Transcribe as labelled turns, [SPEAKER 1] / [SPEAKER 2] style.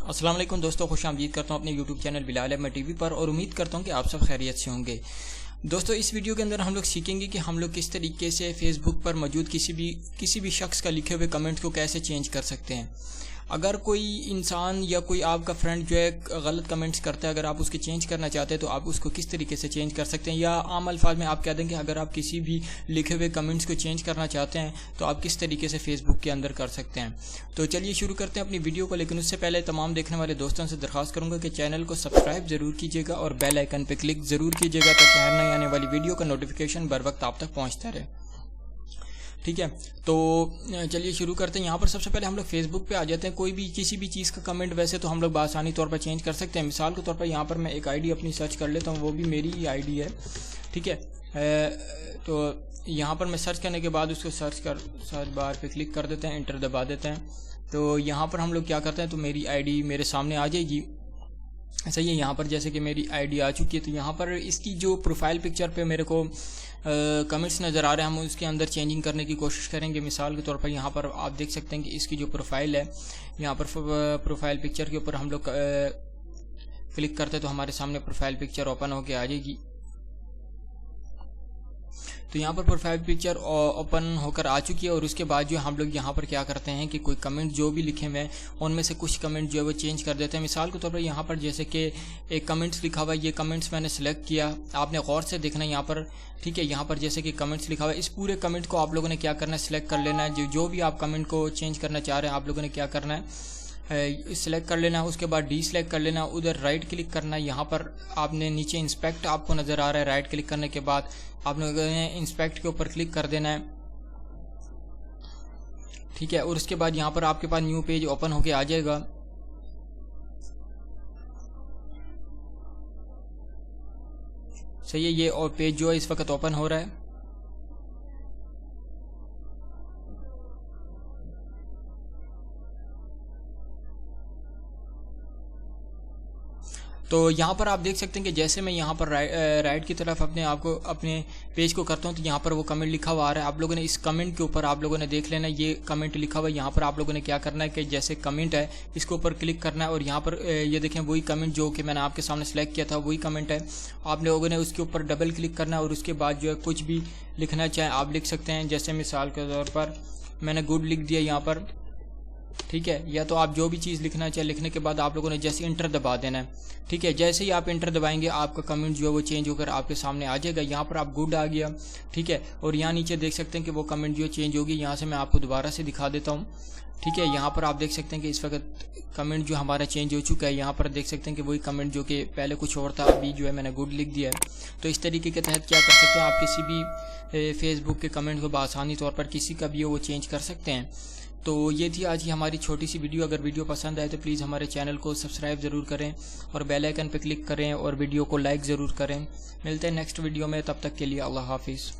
[SPEAKER 1] अस्सलाम वालेकुम दोस्तों, खुश आमदीद करता हूँ अपने YouTube channel Bilal Ahmad TV पर और उम्मीद करता हूँ कि आप सब खैरियत से होंगे। दोस्तों, इस वीडियो के अंदर हम लोग सीखेंगे कि हम लोग किस तरीके से फेसबुक पर मौजूद किसी भी शख्स का लिखे हुए कमेंट को कैसे चेंज कर सकते हैं। अगर कोई इंसान या कोई आपका फ्रेंड जो है गलत कमेंट्स करता है, अगर आप उसके चेंज करना चाहते हैं तो आप उसको किस तरीके से चेंज कर सकते हैं, या आम अल्फाज में आप कह देंगे अगर आप किसी भी लिखे हुए कमेंट्स को चेंज करना चाहते हैं तो आप किस तरीके से फेसबुक के अंदर कर सकते हैं। तो चलिए शुरू करते हैं अपनी वीडियो को, लेकिन उससे पहले तमाम देखने वाले दोस्तों से दरख्वास्त करूँगा कि चैनल को सब्सक्राइब ज़रूर कीजिएगा और बेल आइकन पर क्लिक ज़रूर कीजिएगा ताकि हर नई आने वाली वीडियो का नोटिफिकेशन बर वक्त आप तक पहुँचता रहे। ठीक है, तो चलिए शुरू करते हैं। यहाँ पर सबसे पहले हम लोग फेसबुक पे आ जाते हैं। कोई भी किसी भी चीज़ का कमेंट वैसे तो हम लोग आसानी तौर पर चेंज कर सकते हैं। मिसाल के तौर पर यहाँ पर मैं एक आईडी अपनी सर्च कर लेता हूँ, वो भी मेरी ही आईडी है। ठीक है, तो यहाँ पर मैं सर्च करने के बाद उसको सर्च बार पे क्लिक कर देते हैं, इंटर दबा देते हैं। तो यहाँ पर हम लोग क्या करते हैं, तो मेरी आईडी मेरे सामने आ जाएगी। सही है, यहाँ पर जैसे कि मेरी आईडी आ चुकी है, तो यहाँ पर इसकी जो प्रोफाइल पिक्चर पे मेरे को कमेंट्स नज़र आ रहे हैं, हम उसके अंदर चेंजिंग करने की कोशिश करेंगे। मिसाल के तौर पर यहाँ पर आप देख सकते हैं कि इसकी जो प्रोफाइल है, यहाँ पर प्रोफाइल पिक्चर के ऊपर हम लोग क्लिक करते हैं तो हमारे सामने प्रोफाइल पिक्चर ओपन होके आ जाएगी। तो यहाँ पर प्रोफाइल पिक्चर ओपन होकर आ चुकी है और उसके बाद जो हम लोग यहाँ पर क्या करते हैं कि कोई कमेंट जो भी लिखे हुए हैं उनमें से कुछ कमेंट जो है वो चेंज कर देते हैं। मिसाल के तौर पर यहाँ पर जैसे कि एक कमेंट्स लिखा हुआ है, ये कमेंट्स मैंने सेलेक्ट किया, आपने गौर से देखना है यहाँ पर। ठीक है, यहाँ पर जैसे कि कमेंट्स लिखा हुआ है, इस पूरे कमेंट को आप लोगों ने क्या करना है, सिलेक्ट कर लेना है। जो भी आप कमेंट को चेंज करना चाह रहे हैं आप लोगों ने क्या करना है, सिलेक्ट कर लेना है। उसके बाद डी सिलेक्ट कर लेना है, उधर राइट क्लिक करना है। यहाँ पर आपने नीचे इंस्पेक्ट आपको नज़र आ रहा है, राइट क्लिक करने के बाद आप लोगों ने इंस्पेक्ट के ऊपर क्लिक कर देना है। ठीक है, और उसके बाद यहाँ पर आपके पास न्यू पेज ओपन होके आ जाएगा। सही है, ये और पेज जो है इस वक्त ओपन हो रहा है। तो यहाँ पर आप देख सकते हैं कि जैसे मैं यहाँ पर राइट की तरफ अपने पेज को करता हूँ तो यहाँ पर वो कमेंट लिखा हुआ आ रहा है। आप लोगों ने इस कमेंट के ऊपर आप लोगों ने देख लेना, ये कमेंट लिखा हुआ है। यहाँ पर आप लोगों ने क्या करना है कि जैसे कमेंट है इसके ऊपर क्लिक करना है और यहाँ पर ये देखें वही कमेंट जो कि मैंने आपके सामने सेलेक्ट किया था वही कमेंट है। आप लोगों ने उसके ऊपर डबल क्लिक करना है और उसके बाद जो है कुछ भी लिखना चाहे आप लिख सकते हैं। जैसे मिसाल के तौर पर मैंने गुड लिख दिया यहाँ पर। ठीक है, या तो आप जो भी चीज़ लिखना चाहे लिखने के बाद आप लोगों ने जैसे इंटर दबा देना है। ठीक है, जैसे ही आप इंटर दबाएंगे आपका कमेंट जो है वो चेंज होकर आपके सामने आ जाएगा। यहाँ पर आप गुड आ गया। ठीक है, और यहाँ नीचे देख सकते हैं कि वो कमेंट जो चेंज होगी। यहाँ से मैं आपको दोबारा से दिखा देता हूँ। ठीक है, यहाँ पर आप देख सकते हैं कि इस वक्त कमेंट जो हमारा चेंज हो चुका है। यहाँ पर देख सकते हैं कि वही कमेंट जो कि पहले कुछ और था अभी जो है मैंने गुड लिख दिया है। तो इस तरीके के तहत क्या कर सकते हैं, आप किसी भी फेसबुक के कमेंट को आसानी तौर पर किसी का भी वो चेंज कर सकते हैं। तो ये थी आज की हमारी छोटी सी वीडियो। अगर वीडियो पसंद आए तो प्लीज़ हमारे चैनल को सब्सक्राइब ज़रूर करें और बेल आइकन पर क्लिक करें और वीडियो को लाइक ज़रूर करें। मिलते हैं नेक्स्ट वीडियो में, तब तक के लिए अल्लाह हाफिज़।